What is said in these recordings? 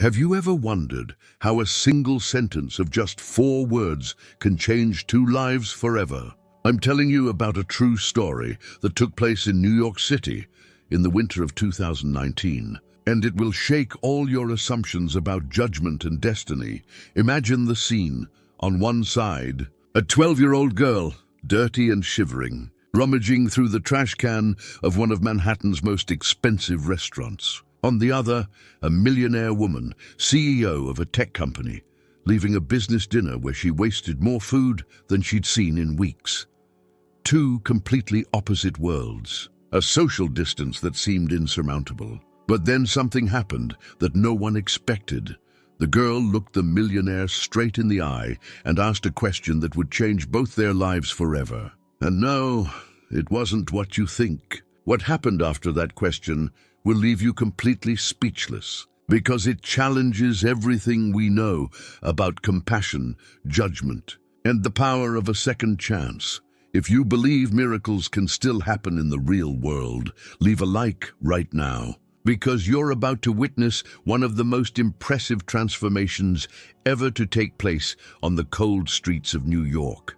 Have you ever wondered how a single sentence of just 4 words can change 2 lives forever? I'm telling you about a true story that took place in New York City in the winter of 2019, and it will shake all your assumptions about judgment and destiny. Imagine the scene. On one side, a 12-year-old girl, dirty and shivering, rummaging through the trash can of one of Manhattan's most expensive restaurants. On the other, a millionaire woman, CEO of a tech company, leaving a business dinner where she wasted more food than she'd seen in weeks. 2 completely opposite worlds, a social distance that seemed insurmountable. But then something happened that no one expected. The girl looked the millionaire straight in the eye and asked a question that would change both their lives forever. And no, it wasn't what you think. What happened after that question will leave you completely speechless, because it challenges everything we know about compassion, judgment, and the power of a second chance. If you believe miracles can still happen in the real world, leave a like right now, because you're about to witness one of the most impressive transformations ever to take place on the cold streets of New York.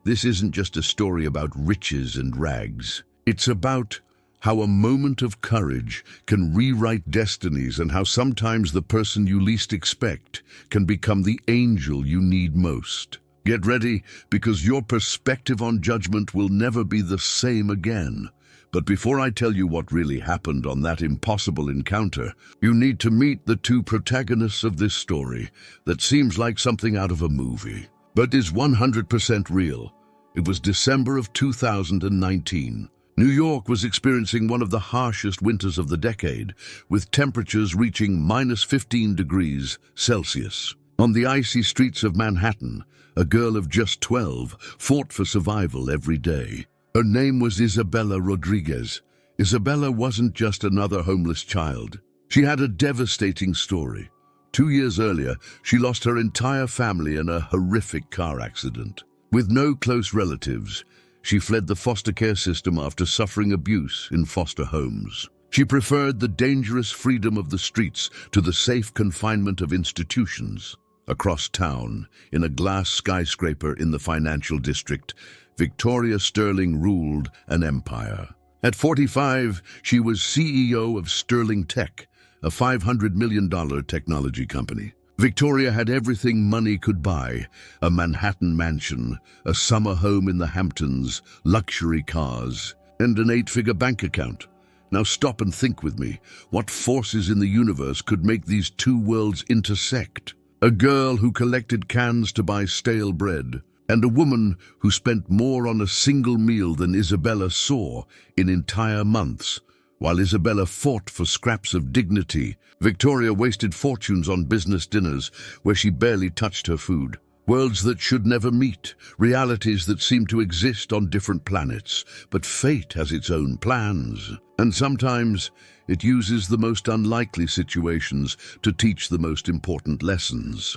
This isn't just a story about riches and rags. It's about how a moment of courage can rewrite destinies, and how sometimes the person you least expect can become the angel you need most. Get ready, because your perspective on judgment will never be the same again. But before I tell you what really happened on that impossible encounter, you need to meet the 2 protagonists of this story that seems like something out of a movie, but is 100% real. It was December of 2019. New York was experiencing one of the harshest winters of the decade, with temperatures reaching -15 degrees Celsius. On the icy streets of Manhattan, a girl of just 12 fought for survival every day. Her name was Isabella Rodriguez. Isabella wasn't just another homeless child. She had a devastating story. 2 years earlier, she lost her entire family in a horrific car accident. With no close relatives, she fled the foster care system after suffering abuse in foster homes. She preferred the dangerous freedom of the streets to the safe confinement of institutions. Across town, in a glass skyscraper in the financial district, Victoria Sterling ruled an empire. At 45, she was CEO of Sterling Tech, a $500 million technology company. Victoria had everything money could buy: a Manhattan mansion, a summer home in the Hamptons, luxury cars, and an 8-figure bank account. Now stop and think with me. What forces in the universe could make these 2 worlds intersect? A girl who collected cans to buy stale bread, and a woman who spent more on a single meal than Isabella saw in entire months. While Isabella fought for scraps of dignity, Victoria wasted fortunes on business dinners where she barely touched her food. Worlds that should never meet, realities that seem to exist on different planets. But fate has its own plans, and sometimes it uses the most unlikely situations to teach the most important lessons.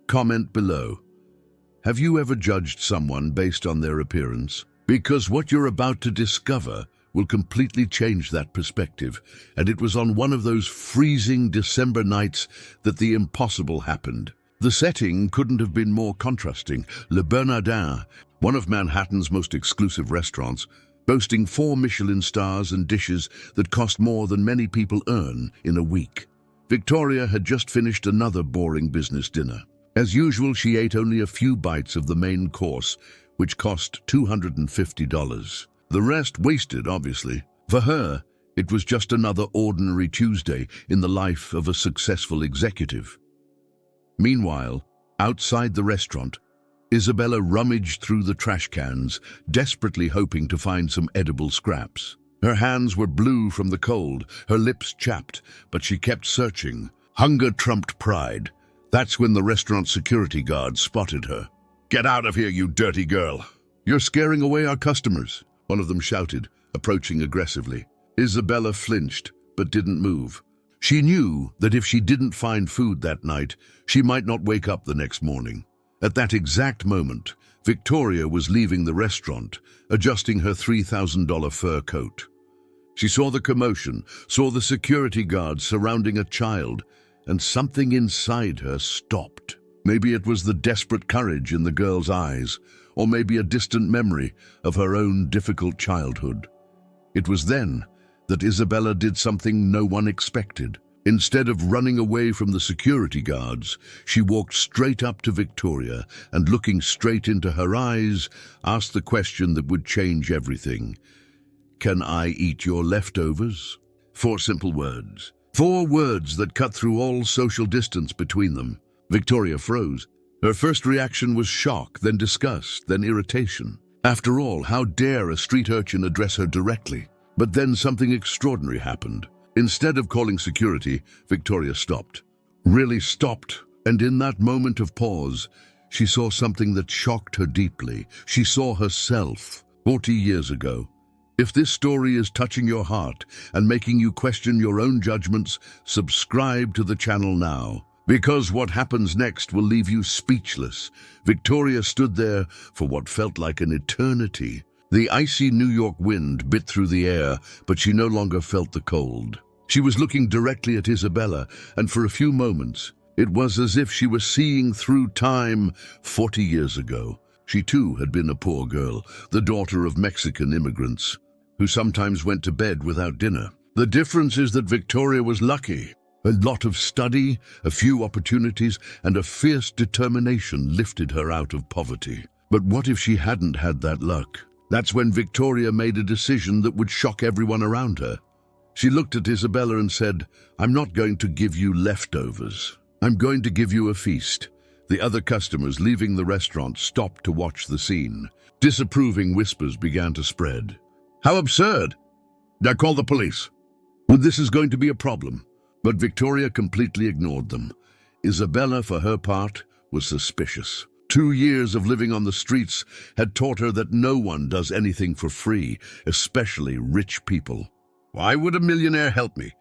Comment below. Have you ever judged someone based on their appearance? Because what you're about to discover will completely change that perspective. And it was on one of those freezing December nights that the impossible happened. The setting couldn't have been more contrasting. Le Bernardin, one of Manhattan's most exclusive restaurants, boasting 4 Michelin stars and dishes that cost more than many people earn in a week. Victoria had just finished another boring business dinner. As usual, she ate only a few bites of the main course, which cost $250. The rest wasted, obviously. For her, it was just another ordinary Tuesday in the life of a successful executive. Meanwhile, outside the restaurant, Isabella rummaged through the trash cans, desperately hoping to find some edible scraps. Her hands were blue from the cold, her lips chapped, but she kept searching. Hunger trumped pride. That's when the restaurant security guard spotted her. "Get out of here, you dirty girl! You're scaring away our customers," one of them shouted, approaching aggressively. Isabella flinched, but didn't move. She knew that if she didn't find food that night, she might not wake up the next morning. At that exact moment, Victoria was leaving the restaurant, adjusting her $3,000 fur coat. She saw the commotion, saw the security guards surrounding a child, and something inside her stopped. Maybe it was the desperate courage in the girl's eyes, or maybe a distant memory of her own difficult childhood. It was then that Isabella did something no one expected. Instead of running away from the security guards, she walked straight up to Victoria and, looking straight into her eyes, asked the question that would change everything. "Can I eat your leftovers?" 4 simple words. 4 words that cut through all social distance between them. Victoria froze. Her first reaction was shock, then disgust, then irritation. After all, how dare a street urchin address her directly? But then something extraordinary happened. Instead of calling security, Victoria stopped. Really stopped. And in that moment of pause, she saw something that shocked her deeply. She saw herself 40 years ago. If this story is touching your heart and making you question your own judgments, subscribe to the channel now. Because what happens next will leave you speechless. Victoria stood there for what felt like an eternity. The icy New York wind bit through the air, but she no longer felt the cold. She was looking directly at Isabella, and for a few moments, it was as if she was seeing through time 40 years ago. She too had been a poor girl, the daughter of Mexican immigrants, who sometimes went to bed without dinner. The difference is that Victoria was lucky. A lot of study, a few opportunities, and a fierce determination lifted her out of poverty. But what if she hadn't had that luck? That's when Victoria made a decision that would shock everyone around her. She looked at Isabella and said, "I'm not going to give you leftovers. I'm going to give you a feast." The other customers leaving the restaurant stopped to watch the scene. Disapproving whispers began to spread. "How absurd! Now call the police. Well, this is going to be a problem." But Victoria completely ignored them. Isabella, for her part, was suspicious. 2 years of living on the streets had taught her that no one does anything for free, especially rich people. "Why would a millionaire help me?"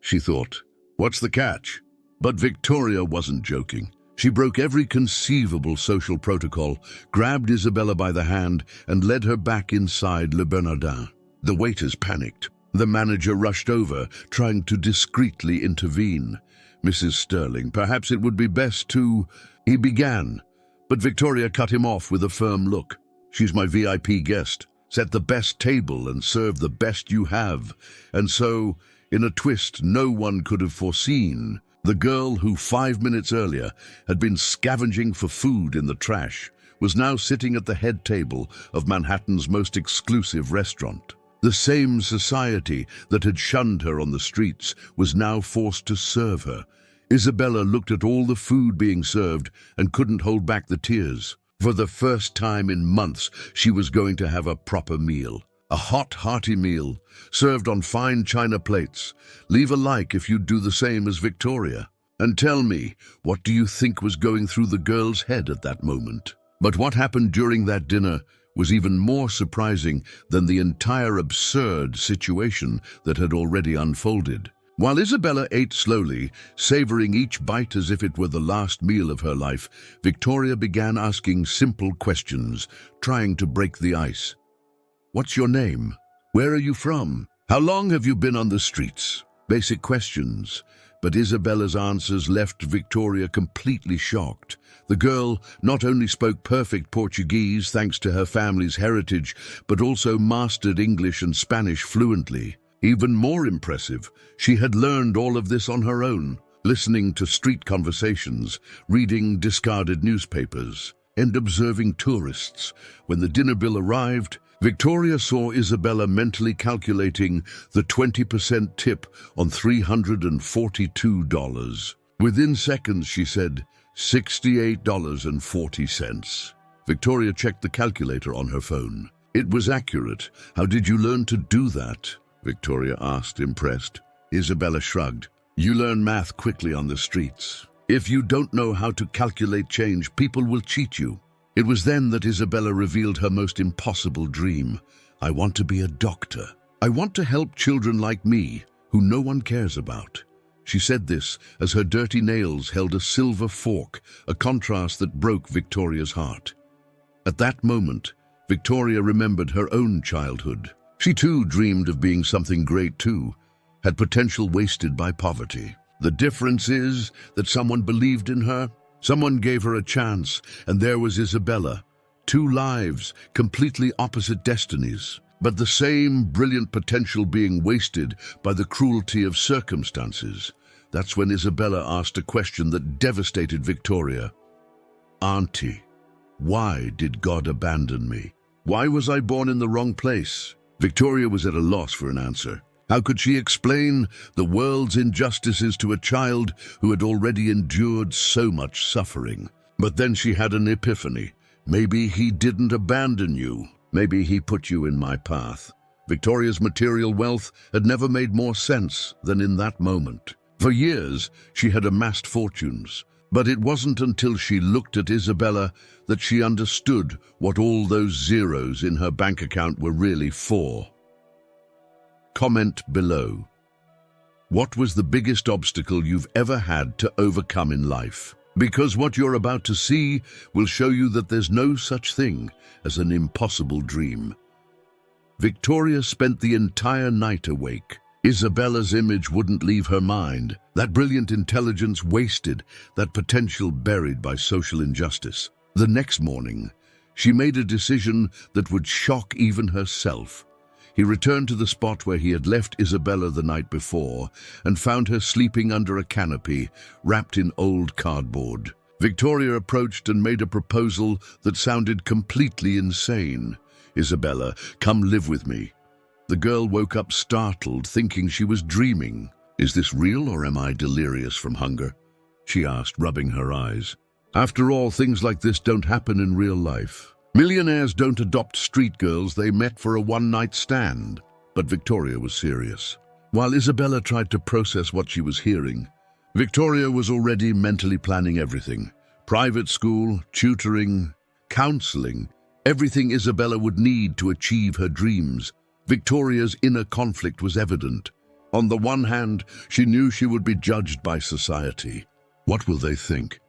she thought. "What's the catch?" But Victoria wasn't joking. She broke every conceivable social protocol, grabbed Isabella by the hand, and led her back inside Le Bernardin. The waiters panicked. The manager rushed over, trying to discreetly intervene. "Mrs. Sterling, perhaps it would be best to—" he began. But Victoria cut him off with a firm look. "She's my VIP guest. Set the best table and serve the best you have." And so, in a twist no one could have foreseen, the girl who 5 minutes earlier had been scavenging for food in the trash was now sitting at the head table of Manhattan's most exclusive restaurant. The same society that had shunned her on the streets was now forced to serve her. Isabella looked at all the food being served and couldn't hold back the tears. For the first time in months, she was going to have a proper meal. A hot, hearty meal, served on fine china plates. Leave a like if you'd do the same as Victoria. And tell me, what do you think was going through the girl's head at that moment? But what happened during that dinner was even more surprising than the entire absurd situation that had already unfolded. While Isabella ate slowly, savoring each bite as if it were the last meal of her life, Victoria began asking simple questions, trying to break the ice. "What's your name? Where are you from? How long have you been on the streets?" Basic questions. But Isabella's answers left Victoria completely shocked. The girl not only spoke perfect Portuguese thanks to her family's heritage, but also mastered English and Spanish fluently. Even more impressive, she had learned all of this on her own, listening to street conversations, reading discarded newspapers, and observing tourists. When the dinner bill arrived, Victoria saw Isabella mentally calculating the 20% tip on $342. Within seconds, she said, $68.40. Victoria checked the calculator on her phone. It was accurate. "How did you learn to do that?" Victoria asked, impressed. Isabella shrugged. "You learn math quickly on the streets. If you don't know how to calculate change, people will cheat you." It was then that Isabella revealed her most impossible dream. "I want to be a doctor. I want to help children like me, who no one cares about." She said this as her dirty nails held a silver fork, a contrast that broke Victoria's heart. At that moment, Victoria remembered her own childhood. She too dreamed of being something great too, had potential wasted by poverty. The difference is that someone believed in her, someone gave her a chance, and there was Isabella. Two lives, completely opposite destinies, but the same brilliant potential being wasted by the cruelty of circumstances. That's when Isabella asked a question that devastated Victoria. "Auntie, why did God abandon me? Why was I born in the wrong place?" Victoria was at a loss for an answer. How could she explain the world's injustices to a child who had already endured so much suffering? But then she had an epiphany. Maybe he didn't abandon you. Maybe he put you in my path. Victoria's material wealth had never made more sense than in that moment. For years, she had amassed fortunes. But it wasn't until she looked at Isabella that she understood what all those zeros in her bank account were really for. Comment below. What was the biggest obstacle you've ever had to overcome in life? Because what you're about to see will show you that there's no such thing as an impossible dream. Victoria spent the entire night awake. Isabella's image wouldn't leave her mind. That brilliant intelligence wasted, that potential buried by social injustice. The next morning, she made a decision that would shock even herself. He returned to the spot where he had left Isabella the night before and found her sleeping under a canopy, wrapped in old cardboard. Victoria approached and made a proposal that sounded completely insane. "Isabella, come live with me." The girl woke up startled, thinking she was dreaming. "Is this real or am I delirious from hunger?" she asked, rubbing her eyes. After all, things like this don't happen in real life. Millionaires don't adopt street girls they met for a one-night stand. But Victoria was serious. While Isabella tried to process what she was hearing, Victoria was already mentally planning everything. Private school, tutoring, counseling, everything Isabella would need to achieve her dreams. Victoria's inner conflict was evident. On the one hand, she knew she would be judged by society. What will they think?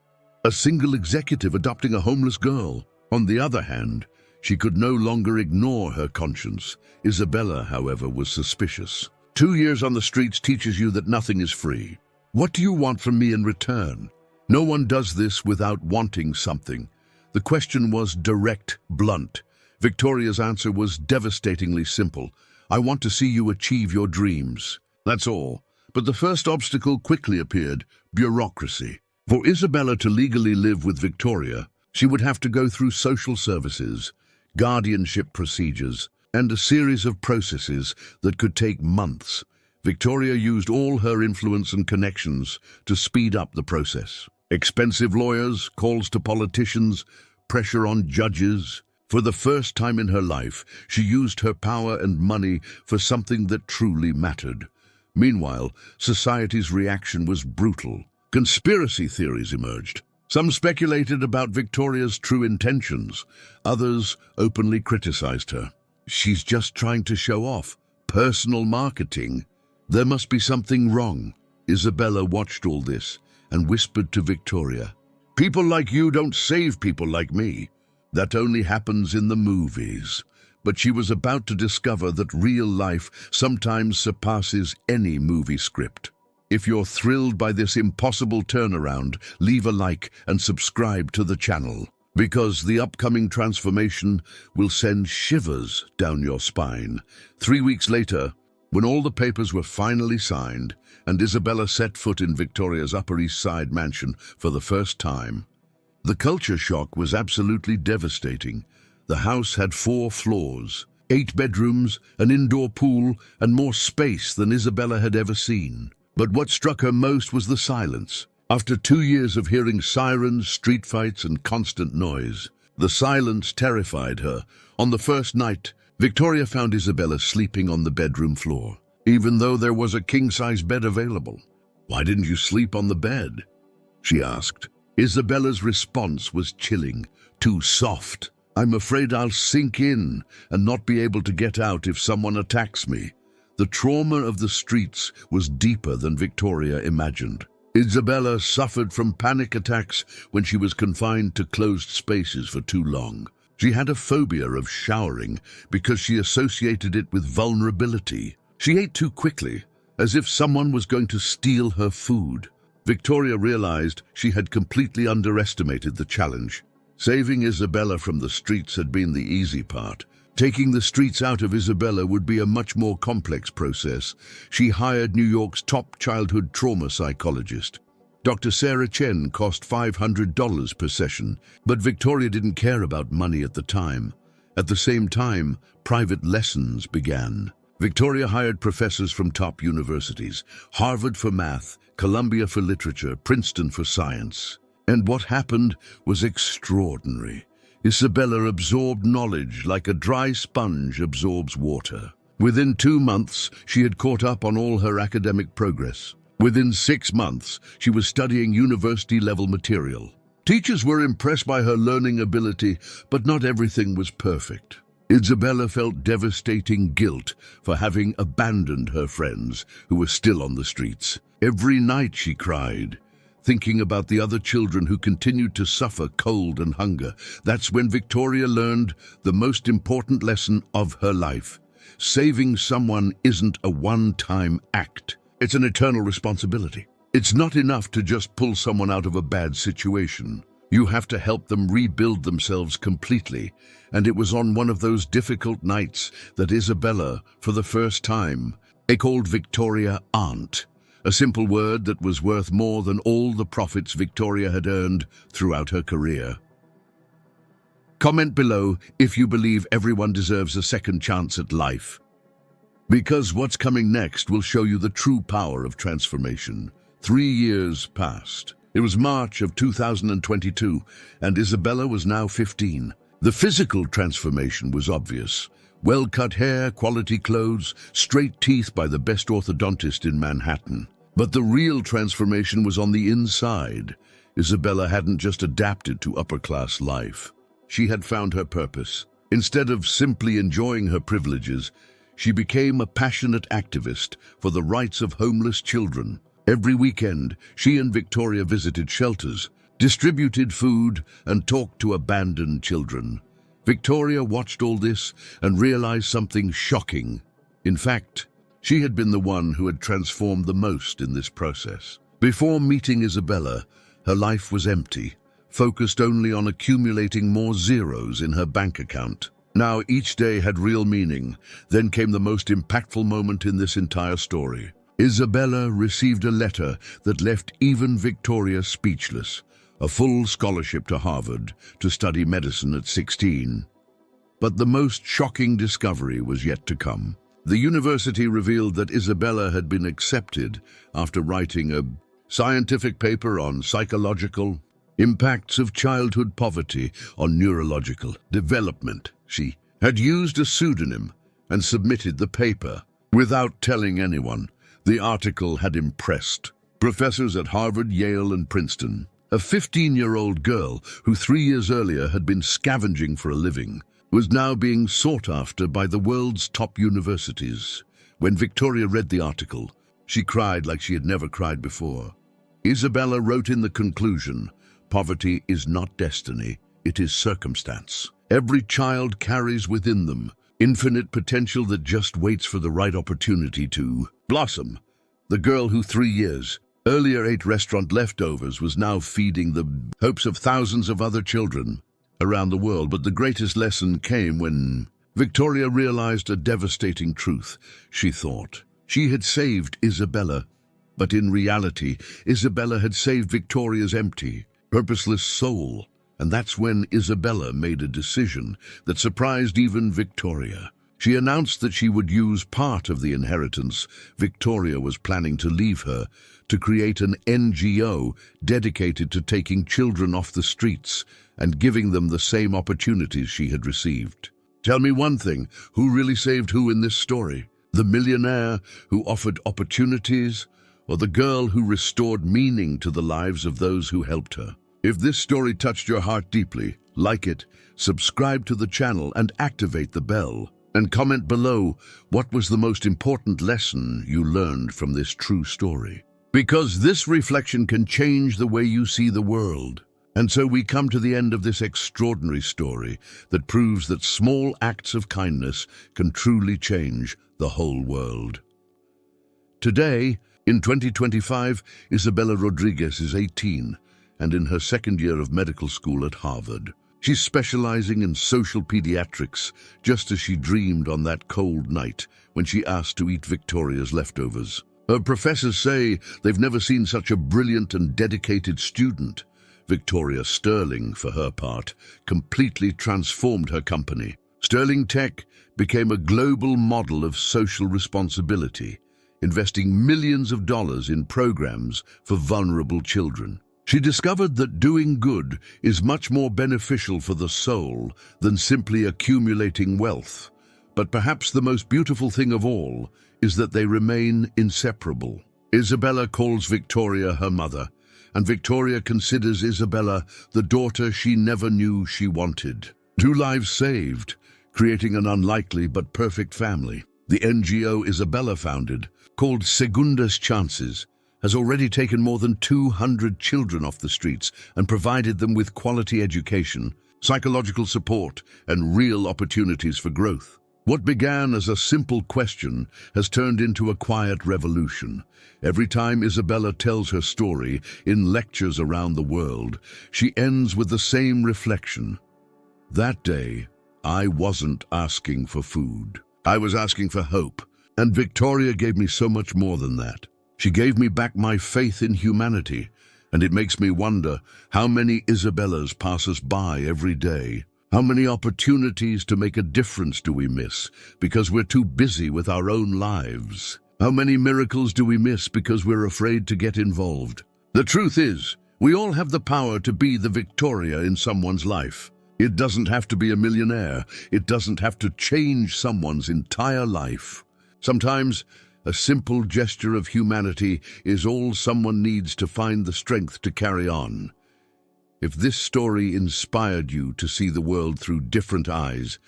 A single executive adopting a homeless girl. On the other hand, she could no longer ignore her conscience. Isabella, however, was suspicious. 2 years on the streets teaches you that nothing is free. What do you want from me in return? No one does this without wanting something. The question was direct, blunt. Victoria's answer was devastatingly simple. "I want to see you achieve your dreams." That's all. But the first obstacle quickly appeared: bureaucracy. For Isabella to legally live with Victoria, she would have to go through social services, guardianship procedures, and a series of processes that could take months. Victoria used all her influence and connections to speed up the process. Expensive lawyers, calls to politicians, pressure on judges. For the first time in her life, she used her power and money for something that truly mattered. Meanwhile, society's reaction was brutal. Conspiracy theories emerged. Some speculated about Victoria's true intentions. Others openly criticized her. "She's just trying to show off. Personal marketing. There must be something wrong." Isabella watched all this and whispered to Victoria, "People like you don't save people like me. That only happens in the movies." But she was about to discover that real life sometimes surpasses any movie script. If you're thrilled by this impossible turnaround, leave a like and subscribe to the channel, because the upcoming transformation will send shivers down your spine. 3 weeks later, when all the papers were finally signed and Isabella set foot in Victoria's Upper East Side mansion for the first time, the culture shock was absolutely devastating. The house had 4 floors, 8 bedrooms, an indoor pool, and more space than Isabella had ever seen. But what struck her most was the silence. After 2 years of hearing sirens, street fights, and constant noise, the silence terrified her. On the first night, Victoria found Isabella sleeping on the bedroom floor, even though there was a king-size bed available. "Why didn't you sleep on the bed?" she asked. Isabella's response was chilling. "Too soft. I'm afraid I'll sink in and not be able to get out if someone attacks me." The trauma of the streets was deeper than Victoria imagined. Isabella suffered from panic attacks when she was confined to closed spaces for too long. She had a phobia of showering because she associated it with vulnerability. She ate too quickly, as if someone was going to steal her food. Victoria realized she had completely underestimated the challenge. Saving Isabella from the streets had been the easy part. Taking the streets out of Isabella would be a much more complex process. She hired New York's top childhood trauma psychologist. Dr. Sarah Chen cost $500 per session, but Victoria didn't care about money at the time. At the same time, private lessons began. Victoria hired professors from top universities, Harvard for math, Columbia for literature, Princeton for science. And what happened was extraordinary. Isabella absorbed knowledge like a dry sponge absorbs water. Within 2 months, she had caught up on all her academic progress. Within 6 months, she was studying university-level material. Teachers were impressed by her learning ability, but not everything was perfect. Isabella felt devastating guilt for having abandoned her friends who were still on the streets. Every night she cried, thinking about the other children who continued to suffer cold and hunger. That's when Victoria learned the most important lesson of her life. Saving someone isn't a one-time act. It's an eternal responsibility. It's not enough to just pull someone out of a bad situation. You have to help them rebuild themselves completely. And it was on one of those difficult nights that Isabella, for the first time, called Victoria aunt. A simple word that was worth more than all the profits Victoria had earned throughout her career. Comment below if you believe everyone deserves a second chance at life. Because what's coming next will show you the true power of transformation. 3 years passed. It was March of 2022, and Isabella was now 15. The physical transformation was obvious. Well-cut hair, quality clothes, straight teeth by the best orthodontist in Manhattan. But the real transformation was on the inside. Isabella hadn't just adapted to upper-class life. She had found her purpose. Instead of simply enjoying her privileges, she became a passionate activist for the rights of homeless children. Every weekend, she and Victoria visited shelters, distributed food, and talked to abandoned children. Victoria watched all this and realized something shocking. In fact, she had been the one who had transformed the most in this process. Before meeting Isabella, her life was empty, focused only on accumulating more zeros in her bank account. Now each day had real meaning. Then came the most impactful moment in this entire story. Isabella received a letter that left even Victoria speechless. A full scholarship to Harvard to study medicine at 16. But the most shocking discovery was yet to come. The university revealed that Isabella had been accepted after writing a scientific paper on psychological impacts of childhood poverty on neurological development. She had used a pseudonym and submitted the paper without telling anyone. The article had impressed professors at Harvard, Yale, and Princeton. A 15-year-old girl who 3 years earlier had been scavenging for a living was now being sought after by the world's top universities. When Victoria read the article, she cried like she had never cried before. Isabella wrote in the conclusion, "Poverty is not destiny, it is circumstance. Every child carries within them infinite potential that just waits for the right opportunity to blossom." The girl who 3 years earlier ate restaurant leftovers was now feeding the hopes of thousands of other children around the world. But the greatest lesson came when Victoria realized a devastating truth. She thought she had saved Isabella, but in reality, Isabella had saved Victoria's empty, purposeless soul. And that's when Isabella made a decision that surprised even Victoria. She announced that she would use part of the inheritance Victoria was planning to leave her to create an NGO dedicated to taking children off the streets and giving them the same opportunities she had received. Tell me one thing, who really saved who in this story? The millionaire who offered opportunities, or the girl who restored meaning to the lives of those who helped her? If this story touched your heart deeply, like it, subscribe to the channel and activate the bell. And comment below what was the most important lesson you learned from this true story. Because this reflection can change the way you see the world. And so we come to the end of this extraordinary story that proves that small acts of kindness can truly change the whole world. Today, in 2025, Isabella Rodriguez is 18 and in her second year of medical school at Harvard. She's specializing in social pediatrics, just as she dreamed on that cold night when she asked to eat Victoria's leftovers. Her professors say they've never seen such a brilliant and dedicated student. Victoria Sterling, for her part, completely transformed her company. Sterling Tech became a global model of social responsibility, investing millions of dollars in programs for vulnerable children. She discovered that doing good is much more beneficial for the soul than simply accumulating wealth. But perhaps the most beautiful thing of all is that they remain inseparable. Isabella calls Victoria her mother, and Victoria considers Isabella the daughter she never knew she wanted. 2 lives saved, creating an unlikely but perfect family. The NGO Isabella founded, called Segundas Chances, has already taken more than 200 children off the streets and provided them with quality education, psychological support, and real opportunities for growth. What began as a simple question has turned into a quiet revolution. Every time Isabella tells her story in lectures around the world, she ends with the same reflection. That day, I wasn't asking for food. I was asking for hope. And Victoria gave me so much more than that. She gave me back my faith in humanity, and it makes me wonder how many Isabellas pass us by every day. How many opportunities to make a difference do we miss because we're too busy with our own lives? How many miracles do we miss because we're afraid to get involved? The truth is, we all have the power to be the Victoria in someone's life. It doesn't have to be a millionaire. It doesn't have to change someone's entire life. Sometimes, a simple gesture of humanity is all someone needs to find the strength to carry on. If this story inspired you to see the world through different eyes,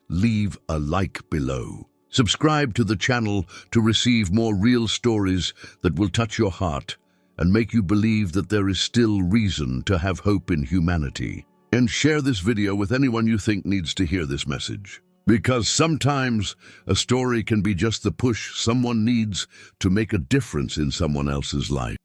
leave a like below. Subscribe to the channel to receive more real stories that will touch your heart and make you believe that there is still reason to have hope in humanity. And share this video with anyone you think needs to hear this message. Because sometimes a story can be just the push someone needs to make a difference in someone else's life.